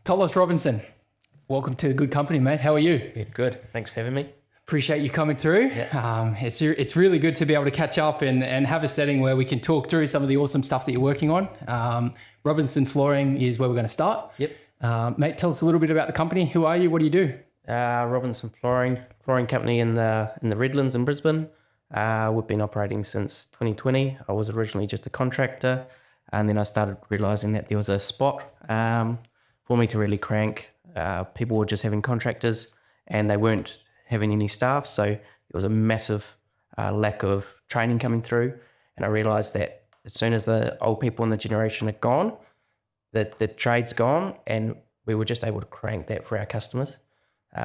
Carlos Robinson, welcome to Good Company, mate. How are you? Yeah, good. Thanks for having me. Appreciate you coming through. Yeah. It's really good to be able to catch up and have a setting where we can talk through some of the awesome stuff that you're working on. Robinson Flooring is where we're going to start. Yep. Mate, tell us a little bit about the company. Who are you? What do you do? Robinson flooring company in the Redlands in Brisbane. We've been operating since 2020. I was originally just a contractor, and then I started realising that there was a spot for me to really crank. People were just having contractors, and they weren't having any staff, so there was a massive lack of training coming through. And I realised that as soon as the old people in the generation are gone, that the trade's gone, and we were just able to crank that for our customers.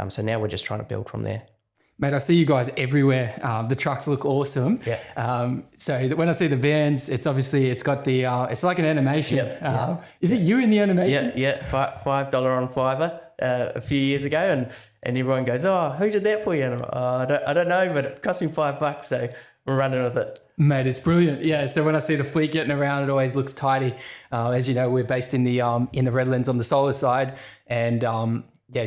So now we're just trying to build from there. Mate, I see you guys everywhere. The trucks look awesome. Yeah. So when I see the vans, it's got the, it's like an animation. Yeah. Is it you in the animation? Yeah. $5 on Fiverr a few years ago, and everyone goes, "Oh, who did that for you?" And I'm like, "Oh, I don't know, but it cost me $5, so we're running with it." Mate, it's brilliant. Yeah. So when I see the fleet getting around, it always looks tidy. As you know, we're based in the Redlands on the solar side, and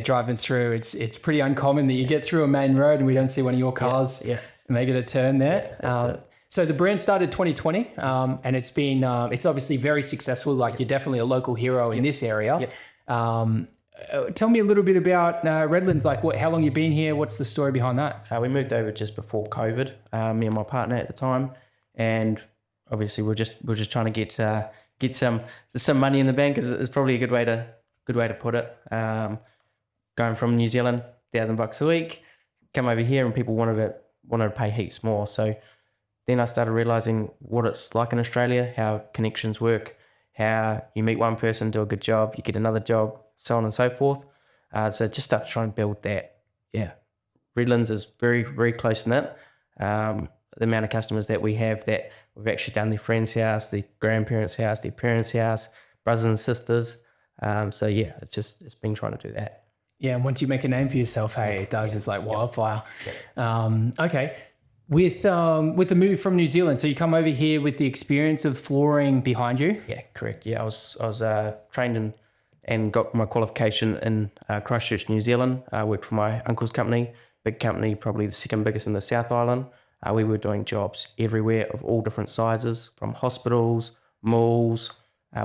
driving through, it's pretty uncommon that you get through a main road and we don't see one of your cars making a turn there. So the brand started 2020, and it's been it's obviously very successful. Like, you're definitely a local hero in this area. Tell me a little bit about Redlands. Like, how long you've been here? What's the story behind that? We moved over just before COVID, me and my partner at the time, and obviously we're just trying to get some money in the bank is probably a good way to put it. Going from New Zealand, $1,000 a week, come over here and people wanted to pay heaps more. So then I started realizing what it's like in Australia, how connections work, how you meet one person, do a good job, you get another job, so on and so forth. So just start trying to build that. Yeah, Redlands is very, very close knit. The amount of customers that we have that we've actually done their friend's house, their grandparents' house, their parents' house, brothers and sisters. So yeah, it's been trying to do that. Yeah, and once you make a name for yourself, it does. It's like wildfire. Okay. With the move from New Zealand, so you come over here with the experience of flooring behind you? Yeah, correct. Yeah, I was trained and got my qualification in Christchurch, New Zealand. I worked for my uncle's company, big company, probably the second biggest in the South Island. We were doing jobs everywhere of all different sizes, from hospitals, malls.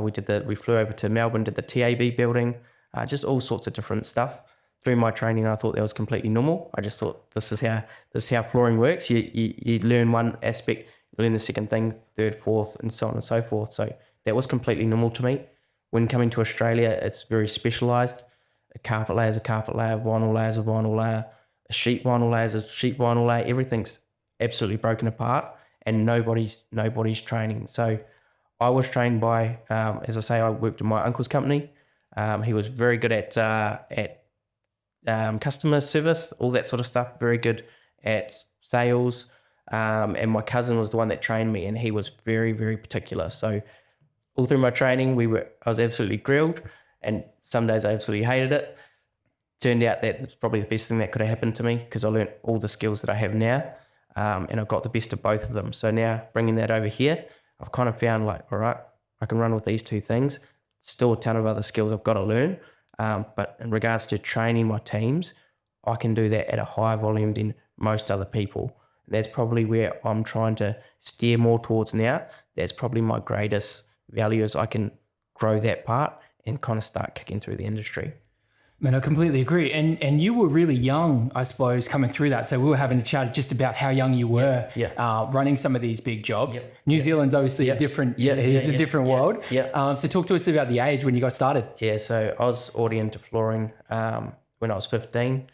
We flew over to Melbourne, did the TAB building, just all sorts of different stuff. Through my training, I thought that was completely normal. I just thought this is how flooring works. You learn one aspect, you learn the second thing, third, fourth, and so on and so forth. So that was completely normal to me. When coming to Australia, it's very specialised. A carpet layer is a carpet layer, vinyl layer is a vinyl layer, a sheet vinyl layer is a sheet vinyl layer. Everything's absolutely broken apart, and nobody's training. So I was trained by, as I say, I worked in my uncle's company. He was very good at customer service, all that sort of stuff, very good at sales. And my cousin was the one that trained me, and he was very, very particular. So all through my training, I was absolutely grilled, and some days I absolutely hated it. Turned out that it's probably the best thing that could have happened to me, because I learned all the skills that I have now, and I've got the best of both of them. So now bringing that over here, I've kind of found like, all right, I can run with these two things. Still a ton of other skills I've got to learn. But in regards to training my teams, I can do that at a higher volume than most other people. That's probably where I'm trying to steer more towards now. That's probably my greatest value, is I can grow that part and kind of start kicking through the industry. Man, I completely agree. And you were really young, I suppose, coming through that. So we were having a chat just about how young you were running some of these big jobs. New Zealand's obviously a different world. So talk to us about the age when you got started. Yeah, so I was already into flooring when I was 15.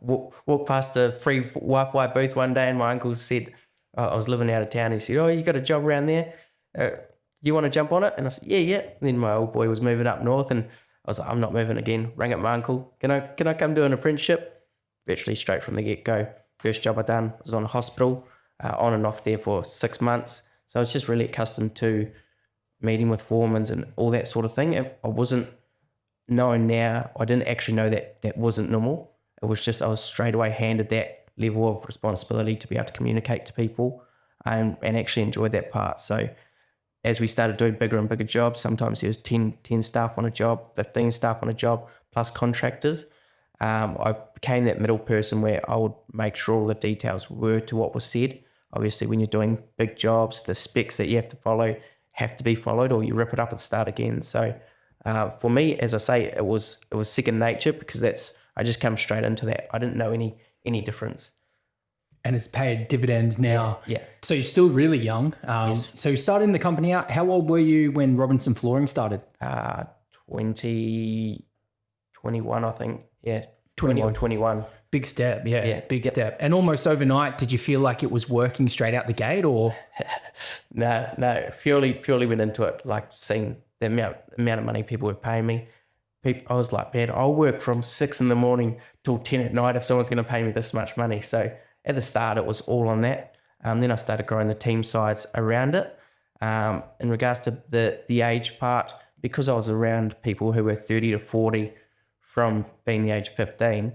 Walked past a free Wi-Fi booth one day, and my uncle said, I was living out of town. He said, "Oh, you got a job around there? You want to jump on it?" And I said, yeah. And then my old boy was moving up north, and I was like, I'm not moving again. Rang up my uncle. Can I come do an apprenticeship? Virtually straight from the get-go. First job I done was on a hospital, on and off there for 6 months. So I was just really accustomed to meeting with foremen and all that sort of thing. I wasn't knowing now, I didn't actually know that wasn't normal. It was just I was straight away handed that level of responsibility to be able to communicate to people and actually enjoy that part. So as we started doing bigger and bigger jobs, sometimes there was 10 staff on a job, 15 staff on a job, plus contractors. I became that middle person where I would make sure all the details were to what was said. Obviously, when you're doing big jobs, the specs that you have to follow have to be followed, or you rip it up and start again. So for me, as I say, it was second nature, because I just come straight into that. I didn't know any difference. And it's paid dividends now. Yeah. So you're still really young. Yes. So you started the company out. How old were you when Robinson Flooring started? 21, I think. Yeah, 21, 21. Big step. Yeah. Big Yep. step. And almost overnight, did you feel like it was working straight out the gate, or? No, purely went into it, like seeing the amount of money people were paying me. I was like, man, I'll work from 6 a.m. till 10 at night if someone's going to pay me this much money. So at the start, it was all on that. Then I started growing the team size around it. In regards to the age part, because I was around people who were 30 to 40 from being the age of 15,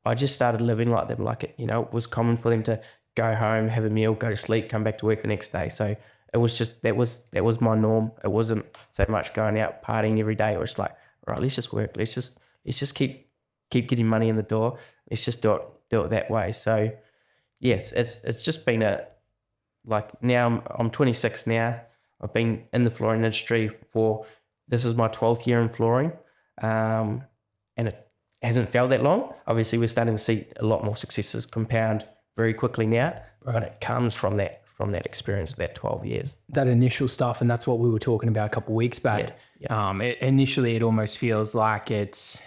I just started living like them. Like, it was common for them to go home, have a meal, go to sleep, come back to work the next day. So it was just, that was my norm. It wasn't so much going out partying every day. It was like, right, let's just work. Let's just keep getting money in the door. Let's just do it that way. So yes, it's just been now I'm 26 now. I've been in the flooring industry this is my 12th year in flooring. And it hasn't felt that long. Obviously, we're starting to see a lot more successes compound very quickly now, but it comes from that experience, that 12 years. That initial stuff, and that's what we were talking about a couple of weeks back. Yeah. Initially, it almost feels like it's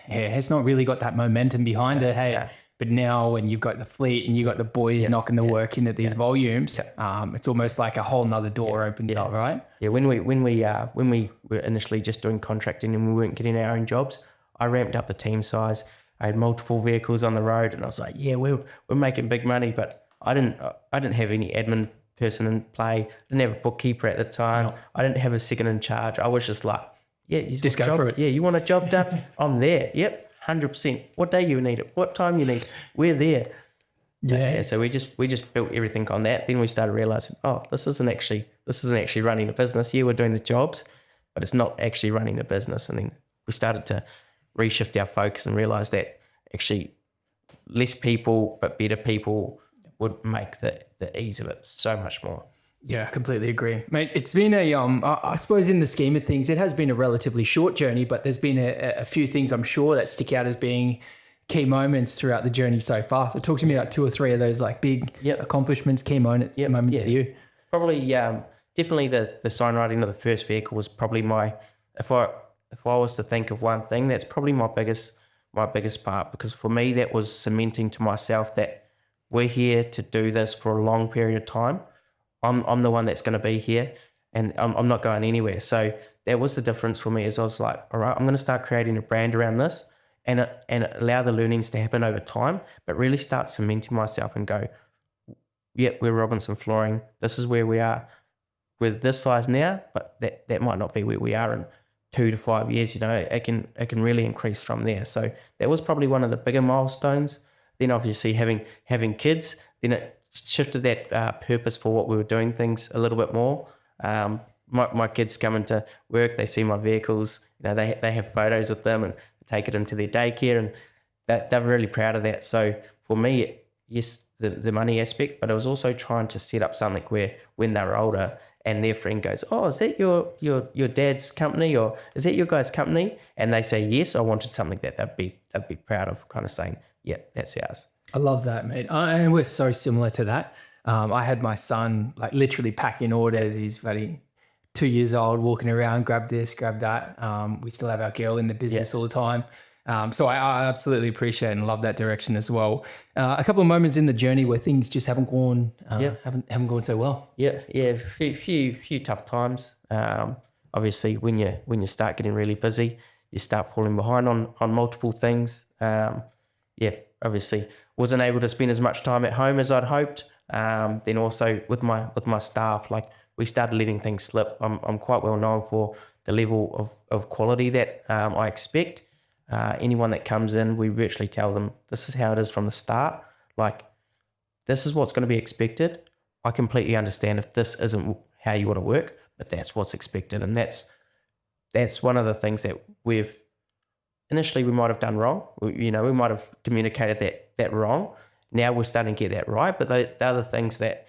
not really got that momentum behind it. Hey, but now when you've got the fleet and you've got the boys knocking the work in at these volumes, it's almost like a whole nother door opens up, right? Yeah. When we were initially just doing contracting and we weren't getting our own jobs, I ramped up the team size. I had multiple vehicles on the road, and I was like, yeah, we're making big money, but I didn't have any admin person in play. I didn't have a bookkeeper at the time. No. I didn't have a second in charge. I was just like, yeah, you just go for it. Yeah, you want a job done? I'm there. Yep, 100%. What day you need it? What time you need it? We're there. Yeah. So we just built everything on that. Then we started realizing, this isn't actually running a business. Yeah, we're doing the jobs, but it's not actually running a business. And then we started to reshift our focus and realize that actually less people but better people would make the ease of it so much more. Yeah, I completely agree. Mate, it's been I suppose in the scheme of things, it has been a relatively short journey, but there's been a few things I'm sure that stick out as being key moments throughout the journey so far. So talk to me about 2 or 3 of those like big accomplishments, key moments for you. Probably, definitely the sign writing of the first vehicle was probably if I was to think of one thing, that's probably my biggest part, because for me, that was cementing to myself that we're here to do this for a long period of time. I'm the one that's going to be here, and I'm not going anywhere. So that was the difference for me, is I was like, all right, I'm going to start creating a brand around this and allow the learnings to happen over time, but really start cementing myself and go, we're Robinson Flooring. This is where we are. We're this size now, but that might not be where we are in 2 to 5 years. It can really increase from there. So that was probably one of the bigger milestones. Then obviously having kids, then it shifted that purpose for what we were doing things a little bit more. My kids come into work, they see my vehicles, they have photos of them and take it into their daycare, and they're really proud of that. So for me, yes, the money aspect, but I was also trying to set up something where when they're older and their friend goes, is that your dad's company, or is that your guys' company? And they say yes, I wanted something that they'd be proud of, kind of saying, yeah, that's ours. I love that, mate. And we're so similar to that. I had my son like literally packing orders. He's very 2 years old, walking around, grab this, grab that. We still have our girl in the business all the time. So I absolutely appreciate and love that direction as well. A couple of moments in the journey where things just haven't gone gone so well. Yeah, few tough times. Obviously, when you start getting really busy, you start falling behind on multiple things. Obviously wasn't able to spend as much time at home as I'd hoped. Then also with my staff, like we started letting things slip. I'm quite well known for the level of quality that I expect. Anyone that comes in, we virtually tell them this is how it is from the start. Like, this is what's going to be expected. I completely understand if this isn't how you want to work, but that's what's expected. And that's one of the things that initially we might have done wrong. We might have communicated that wrong. Now we're starting to get that right. But the other things that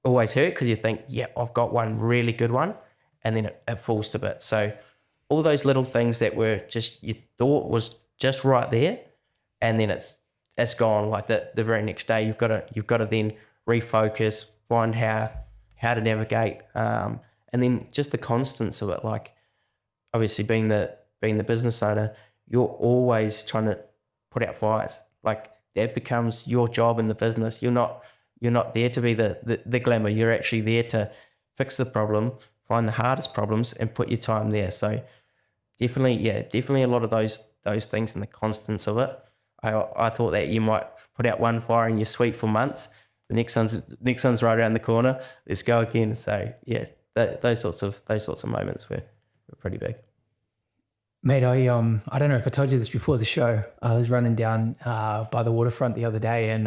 always hurt, because you think, yeah, I've got one really good one, and then it falls to bits. So all those little things that were just, you thought was just right there, and then it's gone. Like the very next day, you've got to then refocus, find how to navigate, and then just the constants of it. Like obviously being the business owner, you're always trying to put out fires. Like that becomes your job in the business. You're not there to be the glamour. You're actually there to fix the problem, find the hardest problems, and put your time there. So definitely a lot of those things and the constants of it. I thought that you might put out one fire and you're sweet for months. The next one's right around the corner. Let's go again. So yeah, those sorts of moments were pretty big. Mate, I don't know if I told you this before the show. I was running down by the waterfront the other day, and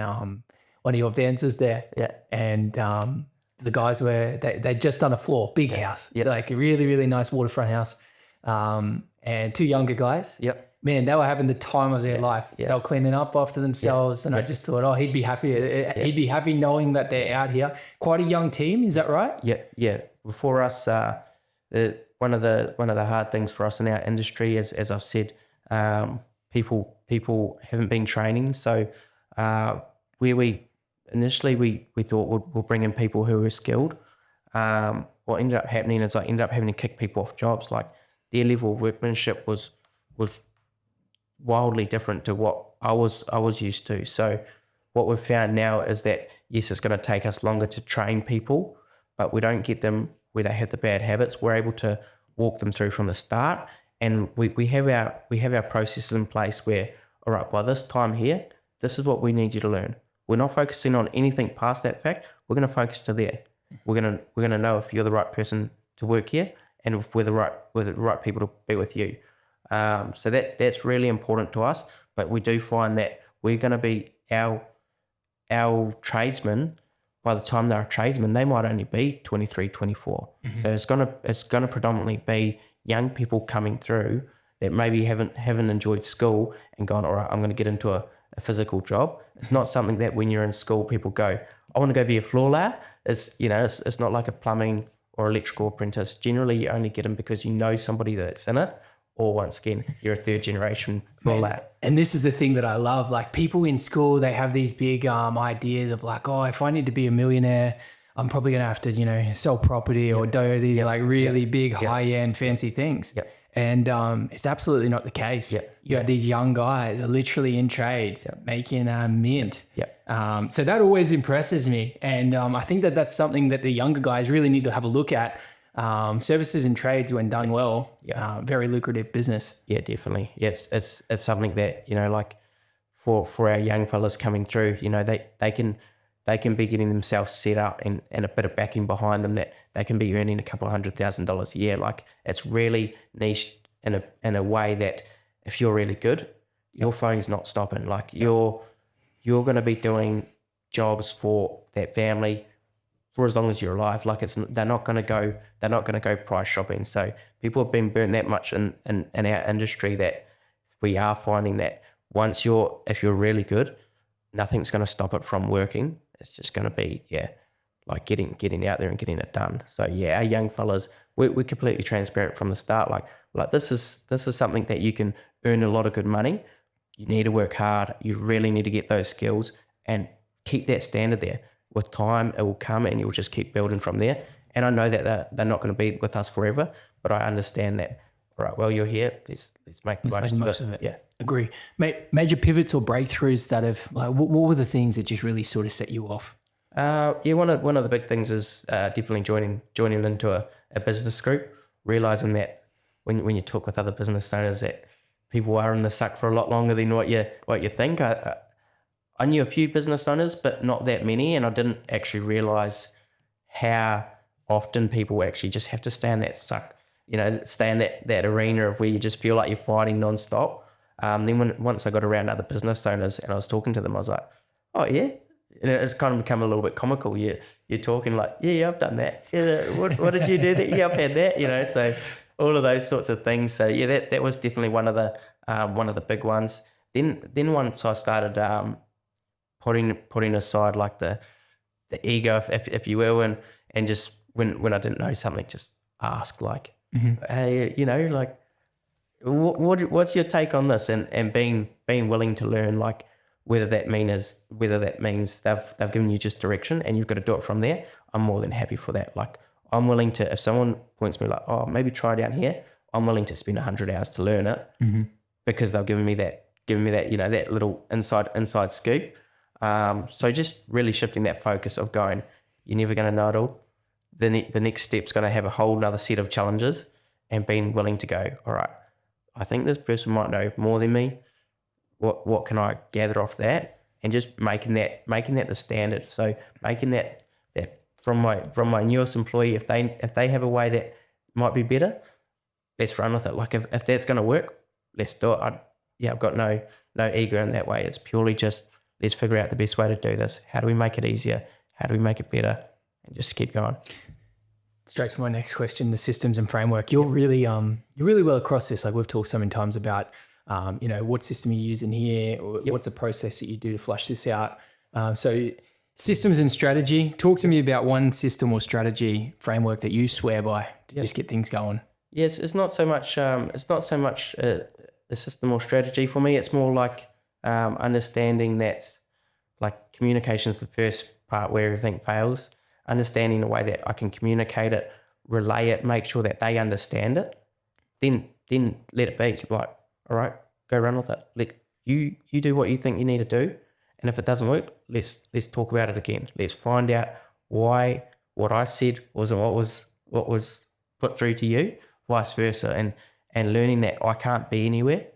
one of your vans was there. Yeah. And the guys they'd just done a floor, big house, like a really, really nice waterfront house. And two younger guys. Yep. Man, they were having the time of their life. Yeah. They were cleaning up after themselves, and I just thought, he'd be happy. He'd be happy knowing that they're out here. Quite a young team, is that right? Yeah. Before us, one of the hard things for us in our industry, as I've said, people haven't been training. So where we initially thought we'll bring in people who are skilled. What ended up happening is I ended up having to kick people off jobs. Like their level of workmanship was wildly different to what I was used to. So what we've found now is that yes, it's going to take us longer to train people, but we don't get them where they have the bad habits. We're able to walk them through from the start, and we have our processes in place where, all right, by this time here, this is what we need you to learn. We're not focusing on anything past that fact. We're going to focus to there. We're going to know if you're the right person to work here, and if we're the right people to be with you. So that's really important to us. But we do find that we're going to be our tradesmen. By the time they're a tradesman, they might only be 23, 24. Mm-hmm. So it's gonna predominantly be young people coming through that maybe haven't enjoyed school and gone, all right, I'm going to get into a physical job. It's not something that when you're in school, people go, I want to go be a floor layer. It's not like a plumbing or electrical apprentice. Generally, you only get them because you know somebody that's in it, or once again, you're a third generation floor layer. And this is the thing that I love. Like people in school, they have these big ideas of like, if I need to be a millionaire, I'm probably going to have to, sell property or do these like really big high-end fancy things. Yep. And it's absolutely not the case. Yep. You have these young guys are literally in trades making a mint. Yep. So that always impresses me. And I think that that's something that the younger guys really need to have a look at. Services and trades, when done well, very lucrative business. Yeah, definitely. Yes, it's something that, like for our young fellas coming through, they can be getting themselves set up and a bit of backing behind them that they can be earning a couple of $100,000 a year. Like it's really niche in a way that if you're really good, your phone's not stopping. Like you're going to be doing jobs for that family for as long as you're alive. Like they're not going to go price shopping. So people have been burnt that much in our industry that we are finding that if you're really good, nothing's going to stop it from working. It's just going to be, like getting out there and getting it done. So our young fellas, we're completely transparent from the start. Like this is something that you can earn a lot of good money. You need to work hard. You really need to get those skills and keep that standard there. With time, it will come and you'll just keep building from there. And I know that they're not going to be with us forever, but I understand that, all right, well, you're here. Let's make the most of it. Yeah. Agree. Major pivots or breakthroughs that have, like, what were the things that just really sort of set you off? One of the big things is definitely joining into a business group, realizing that when you talk with other business owners that people are in the suck for a lot longer than what you think. I knew a few business owners, but not that many, and I didn't actually realize how often people actually just have to stay in that suck, stay in that arena of where you just feel like you're fighting nonstop. Then once I got around other business owners and I was talking to them, I was like, oh yeah, it's kind of become a little bit comical. You're talking like, yeah, I've done that. Yeah, what did you do? That? Yeah, I've had that. So all of those sorts of things. So yeah, that was definitely one of the big ones. Then once I started putting aside like the ego, if you will, and just when I didn't know something, just ask like, hey, like, what's your take on this, and being willing to learn, like whether that means they've given you just direction and you've got to do it from there. I'm more than happy for that. Like I'm willing to, if someone points me like, oh, maybe try down here, I'm willing to spend 100 hours to learn it because they've given me that that little inside scoop. So just really shifting that focus of going, you're never going to know it all. The next step's going to have a whole nother set of challenges, and being willing to go, all right, I think this person might know more than me. What can I gather off that? And just making that the standard. So making that from my newest employee, if they have a way that might be better, let's run with it. Like if that's going to work, let's do it. I've got no ego in that way. It's purely just, let's figure out the best way to do this. How do we make it easier? How do we make it better? And just keep going. Straight to my next question, the systems and framework. You're really well across this. Like we've talked so many times about, what system you use in here, or what's the process that you do to flush this out. So systems and strategy. Talk to me about one system or strategy framework that you swear by to just get things going. Yes, it's not so much a system or strategy for me. It's more like understanding that like communication is the first part where everything fails. Understanding the way that I can communicate it, relay it, make sure that they understand it, then let it be. Like, all right, go run with it. Let you do what you think you need to do, and if it doesn't work, let's talk about it again. Let's find out why what I said wasn't what was put through to you, vice versa, and learning that I can't be anywhere.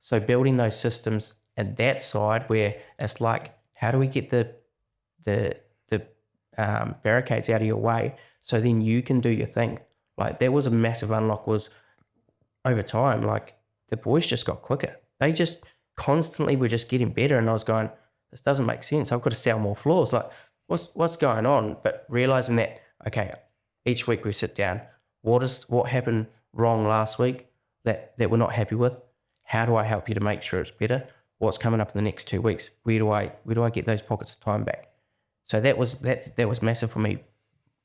So building those systems and that side where it's like, how do we get the barricades out of your way so then you can do your thing. Like that was a massive unlock, was over time, like the boys just got quicker. They just constantly were just getting better, and I was going, this doesn't make sense. I've got to sell more floors. Like what's going on? But realizing that, okay, each week we sit down, what happened wrong last week that we're not happy with? How do I help you to make sure it's better? What's coming up in the next 2 weeks? Where do I get those pockets of time back? So that was massive for me,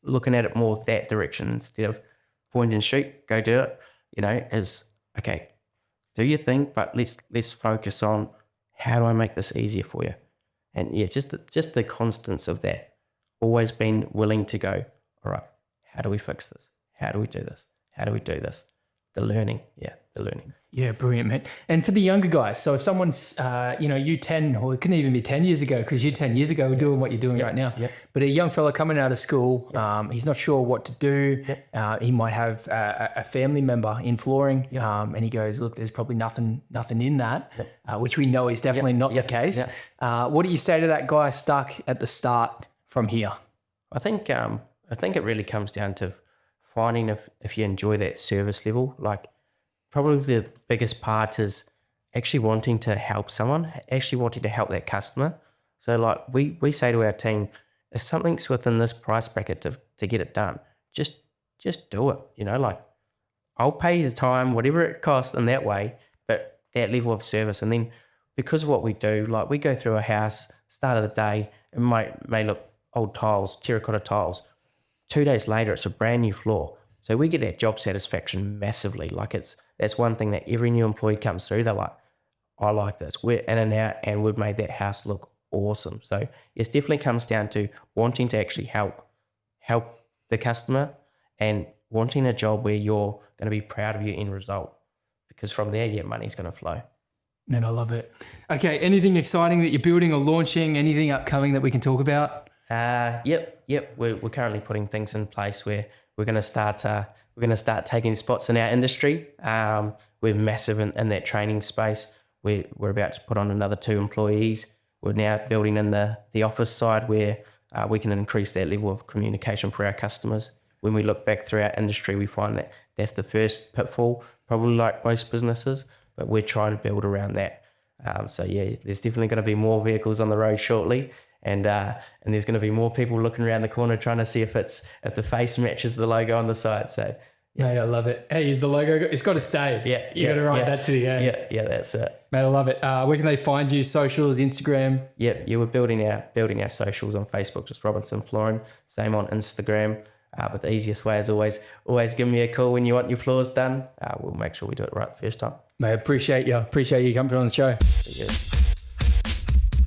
looking at it more that direction instead of point and shoot, go do it. Is okay, do your thing, but let's focus on how do I make this easier for you, and just the constants of that. Always been willing to go, all right, how do we fix this? How do we do this? How do we do this? The learning. Yeah, brilliant, mate. And for the younger guys, so if someone's, you 10, or it couldn't even be 10 years ago, because you 10 years ago were doing what you're doing right now. Yep. But a young fella coming out of school, he's not sure what to do. He might have a family member in flooring, and he goes, look, there's probably nothing in that, which we know is definitely not the case. What do you say to that guy stuck at the start from here? I think it really comes down to finding if you enjoy that service level. Like probably the biggest part is actually wanting to help someone, actually wanting to help that customer. So like we say to our team, if something's within this price bracket to get it done, just do it. Like I'll pay you the time, whatever it costs in that way, but that level of service. And then because of what we do, like we go through a house, start of the day, it may look old tiles, terracotta tiles. 2 days later, it's a brand new floor. So we get that job satisfaction massively. Like that's one thing that every new employee comes through. They're like, I like this. We're in and out, and we've made that house look awesome. So it definitely comes down to wanting to actually help the customer and wanting a job where you're going to be proud of your end result. Because from there, money's going to flow. And I love it. Okay, anything exciting that you're building or launching? Anything upcoming that we can talk about? Yep. We're currently putting things in place where we're going to start taking spots in our industry. We're massive in that training space. We're about to put on another 2 employees. We're now building in the office side where we can increase that level of communication for our customers. When we look back through our industry, we find that's the first pitfall, probably like most businesses, but we're trying to build around that. So yeah, there's definitely going to be more vehicles on the road shortly, and there's going to be more people looking around the corner trying to see if the face matches the logo on the side. So Mate, I love it. Hey, is the logo? It's got to stay. yeah, You got to write that to the end. Yeah, that's it. Mate, I love it. Where can they find you? Socials, Instagram. Yeah, we're building our socials on Facebook, just Robinson Flooring. Same on Instagram. But the easiest way is always give me a call when you want your floors done. We'll make sure we do it right the first time. Mate, appreciate you. Appreciate you coming on the show. Yeah.